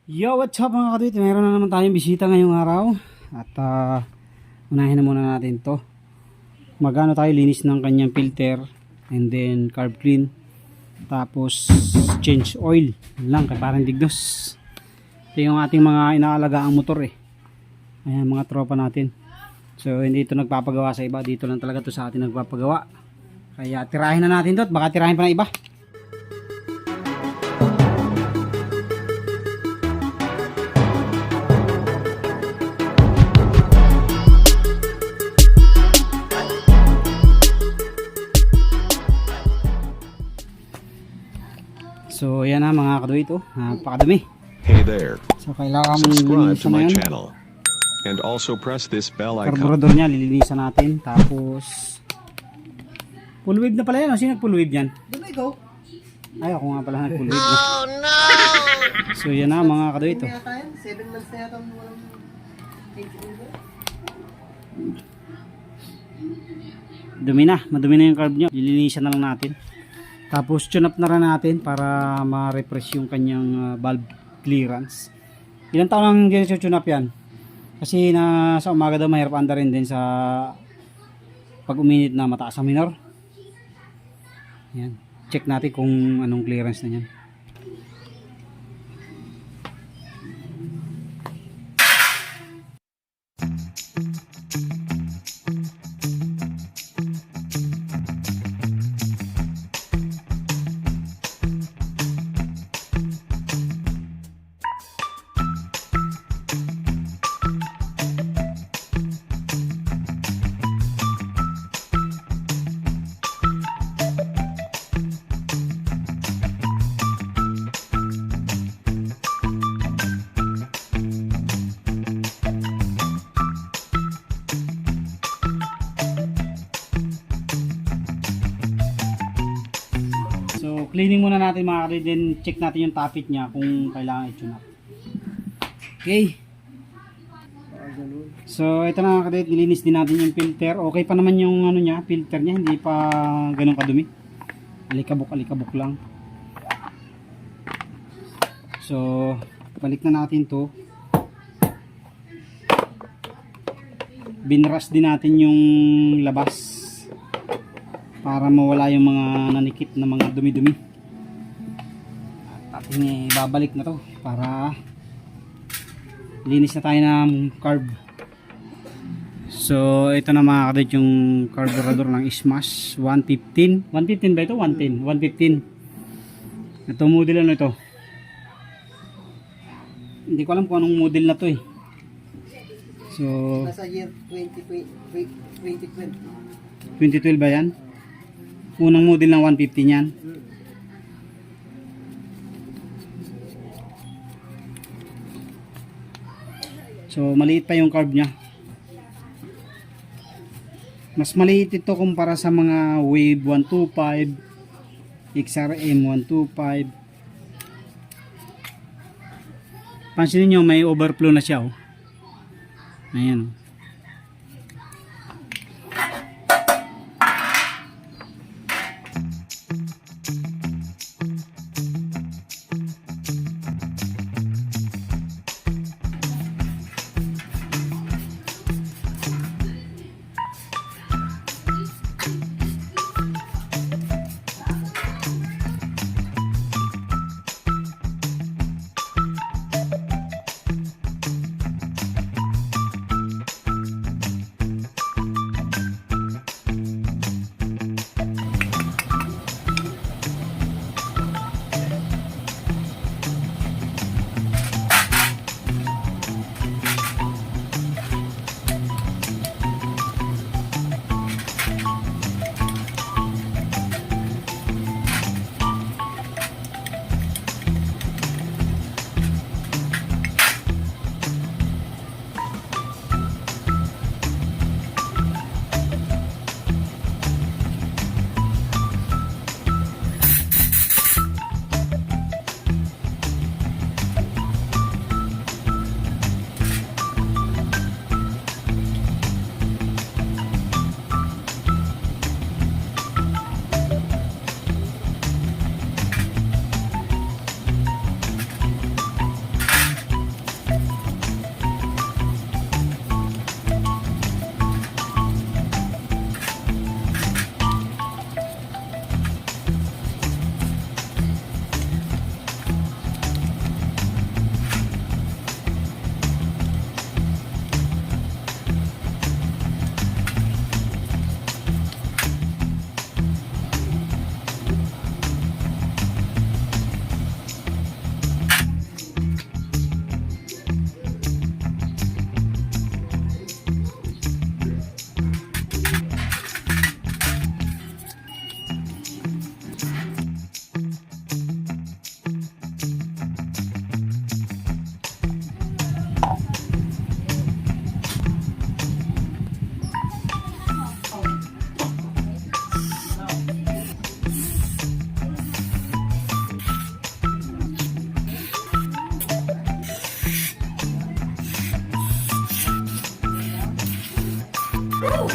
Yo, what's up mga kadwit? Meron na naman tayong bisita ngayong araw. At unahin na muna natin to. Magano tayo linis ng kanyang filter. And then carb clean. Tapos change oil. Yun lang, kay parang dignos. Ito yung ating mga inaalaga ang motor eh. Ayan mga tropa natin. So hindi ito nagpapagawa sa iba. Dito lang talaga to sa atin nagpapagawa. Kaya tirahin na natin to at baka tirahin pa ng iba. So yan na mga kadwit, napakadumi. Hey there. So kailangan Subscribe lilinisan to na my yan. channel. And also press this bell icon. Carburetor niya lilinisan natin. Tapos full wave na pala yan. Sino nag full wave yan? Dumi ko. Ay ako nga pala nag full wave. Oh no! So yan na mga kadwit. Dumi yata yan. 7 months na yata walang Dumi na. Madumi na yung carb niya. Lilinisan na lang natin. Tapos tune up na rin natin para ma-refresh yung kanyang valve clearance. Ilang taon lang din tune up yan? Kasi sa umaga daw mahirap anda rin din sa pag uminit na mataas ang minor. Yan. Check natin kung anong clearance na yan. So cleaning muna natin mga kadwit, then check natin yung tappet niya kung kailangan i-tune up. Okay. So ito na mga kadwit, nilinis din natin yung filter. Okay pa naman yung ano niya, filter niya, hindi pa ganun kadumi. Alikabok lang. So balik na natin to. Binrush din natin yung labas para mawala yung mga nanikit na mga dumi-dumi. At ating babalik na to para linis na tayo ng carb. So ito na mga kadwit yung carburetor ng Smash 115. 115 ba ito? 110. 115. Ito model ano ito? Hindi ko alam kung anong model na to eh. So nasa year 2020. 2012 ba yan? Unang model ng 150 niyan. So maliit pa yung carb niya. Mas maliit ito kumpara sa mga Wave 125, XRM 125. Pansinin nyo may overflow na siya oh. Ayan oh. Ito.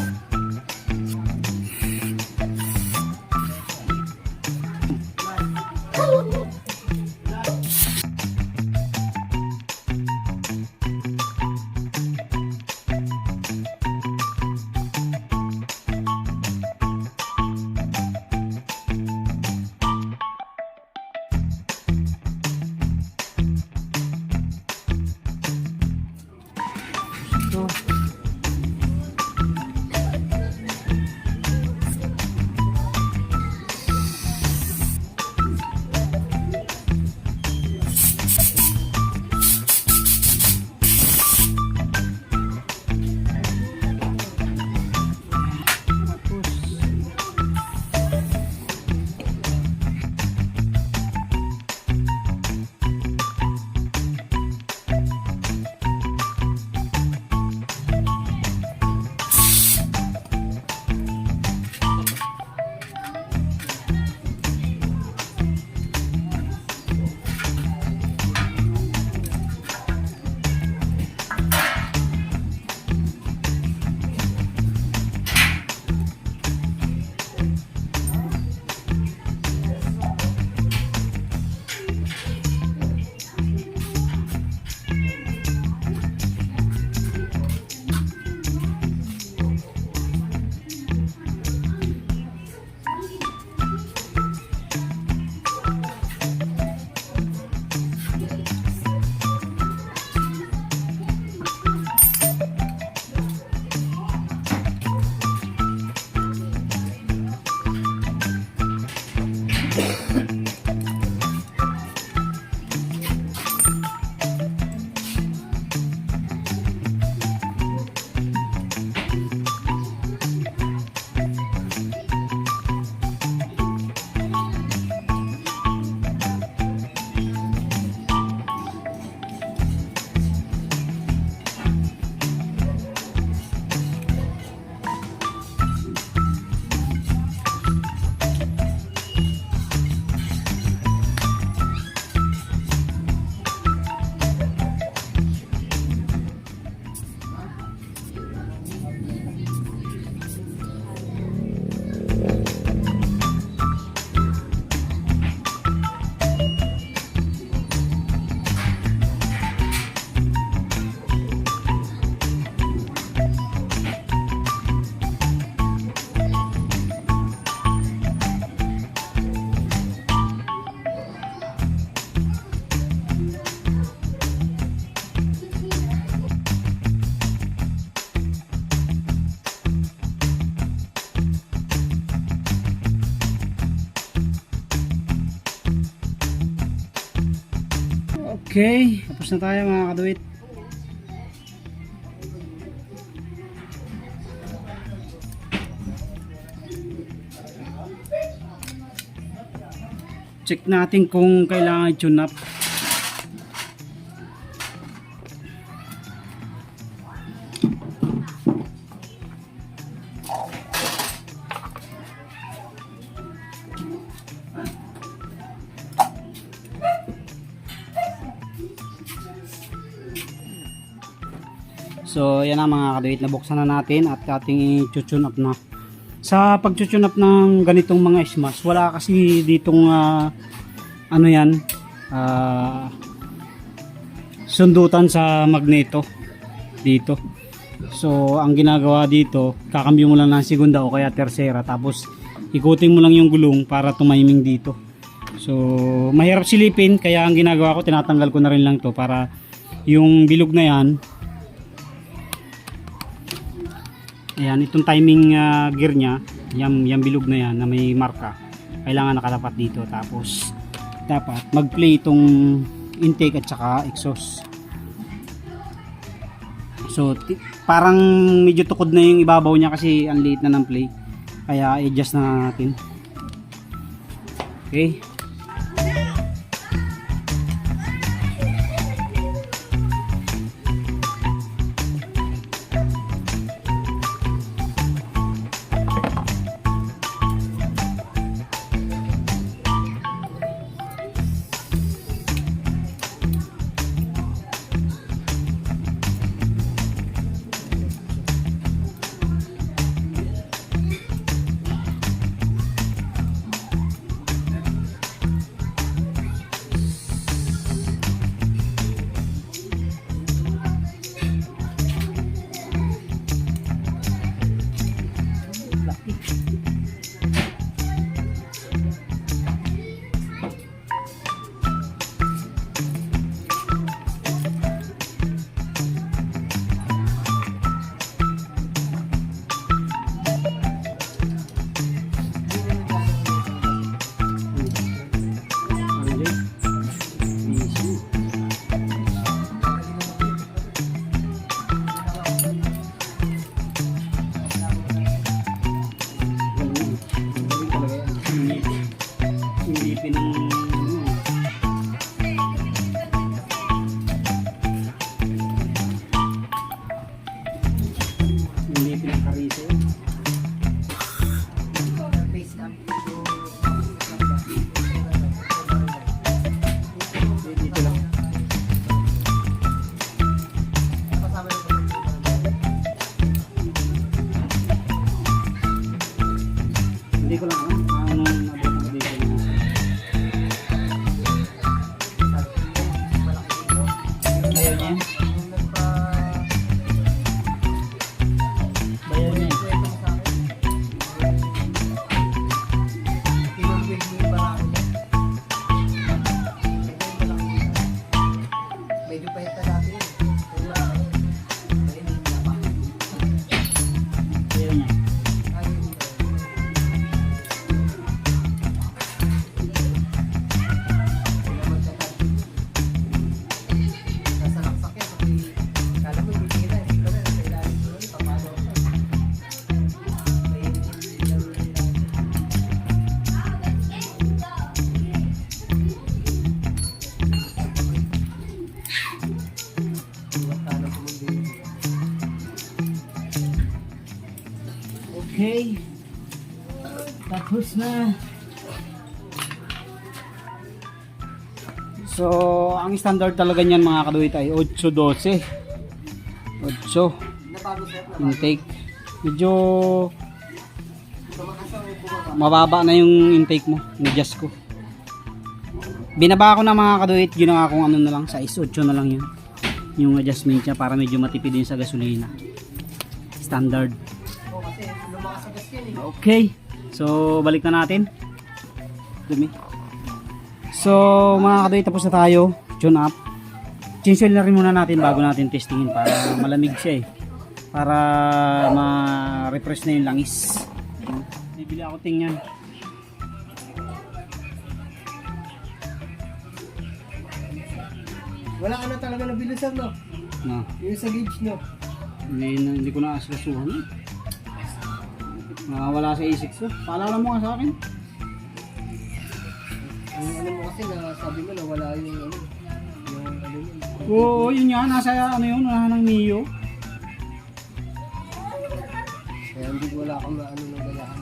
Okay, tapos na tayo mga kaduit. Check natin kung kailangan i-tune up. So yan ang mga kaduit, nabuksan na natin at ating i-tune up na. Sa pag-tune up ng ganitong mga smash, wala kasi ditong ano yan, sundutan sa magneto dito. So ang ginagawa dito, kakambyo mo lang ng segunda o kaya tersera, tapos ikutin mo lang yung gulong para tumiming dito. So mahirap silipin, kaya ang ginagawa ko, tinatanggal ko na rin lang to para yung bilog na yan. Ayan, itong timing gear nya, yung bilog na yan na may marka, kailangan nakatapat dito. Tapos dapat mag-play itong intake at saka exhaust. So parang medyo tukod na yung ibabaw niya kasi ang liit na ng play, kaya adjust na natin. Okay. yan. Yung nagpa... Bayan niya. Kwento mo sa akin. Tinunggig mo yung barako niya. Medyo pahit na dati yun. Pero wala kayo. Ngayon, hindi na pa. Bayan niya. Ayun. Sasalaksak yan. Kasi kala mo hindi kita. Hindi ko na. Sa ilalim ko na. Papasok ko. Mainit yung laro na ilalim. Magkano po mong din. Okay. Tapos na. So, ang standard talaga niyan mga kaduit ay 8-12. 8 Nabago sir. intake. Medyo Tumakas ang bumaba. mababa na yung intake mo. In-adjust ko. Binaba ko na mga kaduit. Ginawa kong ano na lang. Size 8 na lang yun. Yung adjustment niya para medyo matipid din sa gasolina. Standard. Oo, kasi lumakas ang gas yan eh. Okay. So, balik na natin. Dumi. So, mga kadoy, tapos na tayo. Tune up. Change oil na rin muna natin bago natin testingin para malamig siya eh. Para ma-refresh na yung langis. Bibili ako tingnan. Wala ka na talaga nabilisan no? Na, Yung sa gauge no? hindi ko na aslasuhan. Wala sa A6 to. Paalala mo nga sa akin. Ang ano mo kasi na sabi mo na wala yung ano. Yung ano yun. Oo, yun nga. Nasa ano yun, wala ng Mio. Kaya hindi wala kang ano ng gayahan.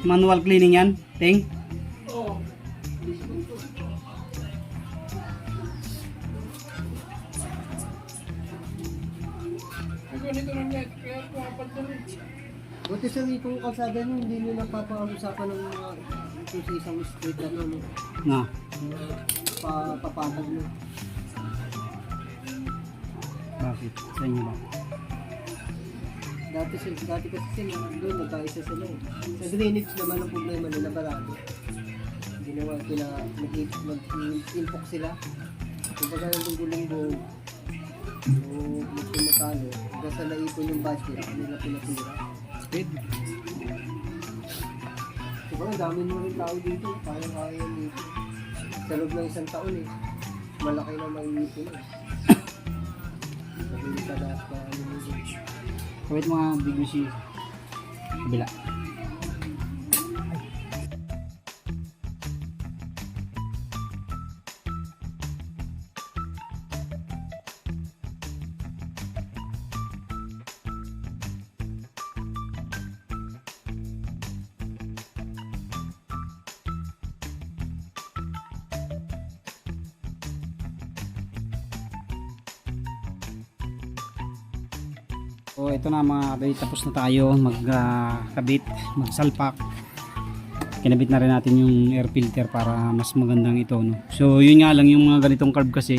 Manual cleaning yan, Ting. Buti sa itong kalsada nyo, hindi nyo napapausapan ng mga ito sa isang street ano, no? Na. Papatag nyo. Bakit? Sa inyo ba? Dati kasi sila, doon nagkaisa sila eh. Sa drainage naman ang problema nila barado. Ginawa sila, nag-impok sila. Kung baga yung linggo-linggo, o gusto matalo, hanggang sa naipon yung budget, nila pinatira. Speed. Diba, ang dami mo rin tao dito, kaya dito. Sa loob ng isang taon eh, malaki na maiipon eh. Sabi sa lahat na ano mo dito. Kawit mga BBC. Kabila. So ito na mga kadoy, tapos na tayo magkabit, magsalpak. Kinabit na rin natin yung air filter para mas magandang ito, no. So yun nga lang yung mga ganitong carb kasi.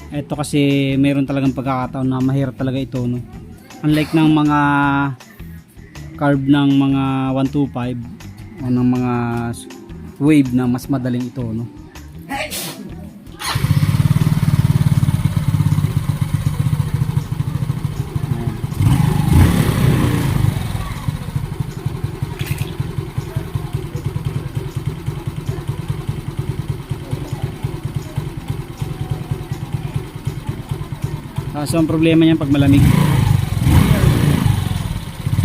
Ito kasi meron talagang pagkakataon na mahirap talaga ito, no. Unlike ng mga carb ng mga 125 o ng mga wave na mas madaling ito, no. So ang problema niyan pag malamig.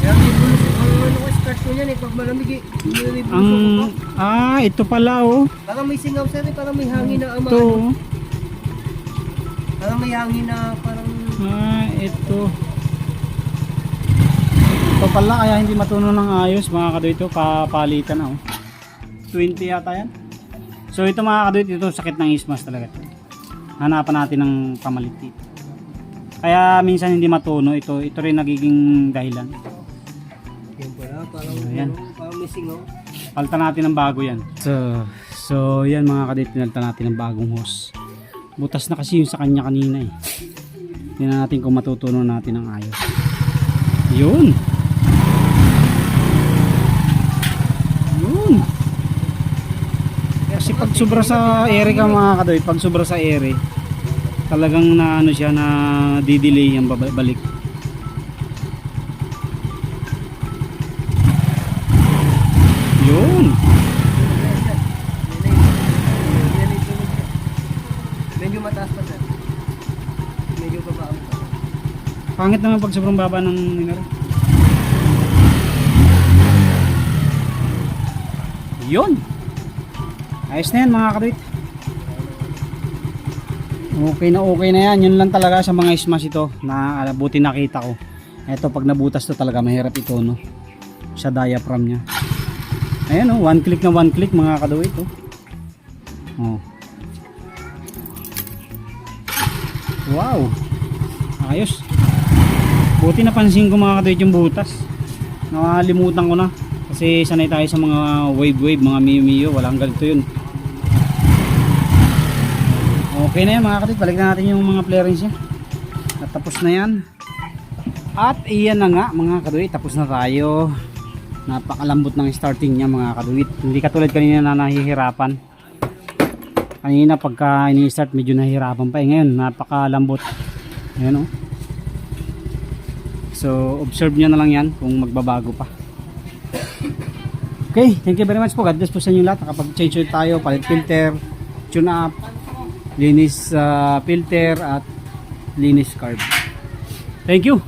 Kaya ang ano ko start ko niyan eh, pag malamig eh, Ang ito pala oh. parang may singaw sir eh, parang may hangin na ama. Ito. Parang may hangin na parang Ito. Pag pala kaya hindi matuno ng ayos mga kadoy ito, papalitan na 20 yata yan. So ito mga kadoy, ito sakit ng ismas talaga. Hanapan natin ng pamalit dito. Kaya minsan hindi matuno, ito rin nagiging dahilan. Yan pala, parang, Ayan. parang missing, no? Palitan natin ng bago yan. So yan mga kadoy, pinalitan natin ng bagong hose. Butas na kasi yung sa kanya kanina eh. Tingnan natin kung matutuno natin ng ayos. Yun. Yun. Kasi pag sobra sa ere ka mga kadoy, pag sobra sa ere, talagang na ano siya, na didelay ang balik. Yun. Medyo mataas pa sir. Medyo baba pa. Pangit naman pag sobrang baba ng minero. Yun. Ayos na yan mga kabit. Okay na yan. Yun lang talaga sa mga ismas ito na buti nakita ko. Eto pag nabutas to talaga mahirap ito no. Sa diaphragm nya. Ayan o, one click mga kadawit oh. Oh. Wow. Ayos. Buti napansin ko mga kadawit yung butas. Nakalimutan ko na. Kasi sanay tayo sa mga wave, mga miyo, walang ganito yun. Okay na yan mga kadawit. Balik na natin yung mga flarings niya. At tapos na yan. At iyan na nga mga kadawit. Tapos na tayo. Napakalambot ng starting niya mga kaduwit. Hindi katulad kanina na nahihirapan. Kanina pagka ini-start medyo nahihirapan pa. Ngayon napakalambot. Ayan o. So observe nyo na lang yan kung magbabago pa. Okay, thank you very much po. God bless po sa inyo lahat. Nakapag-change oil tayo, palit filter, tune up, linis filter at linis carb. Thank you.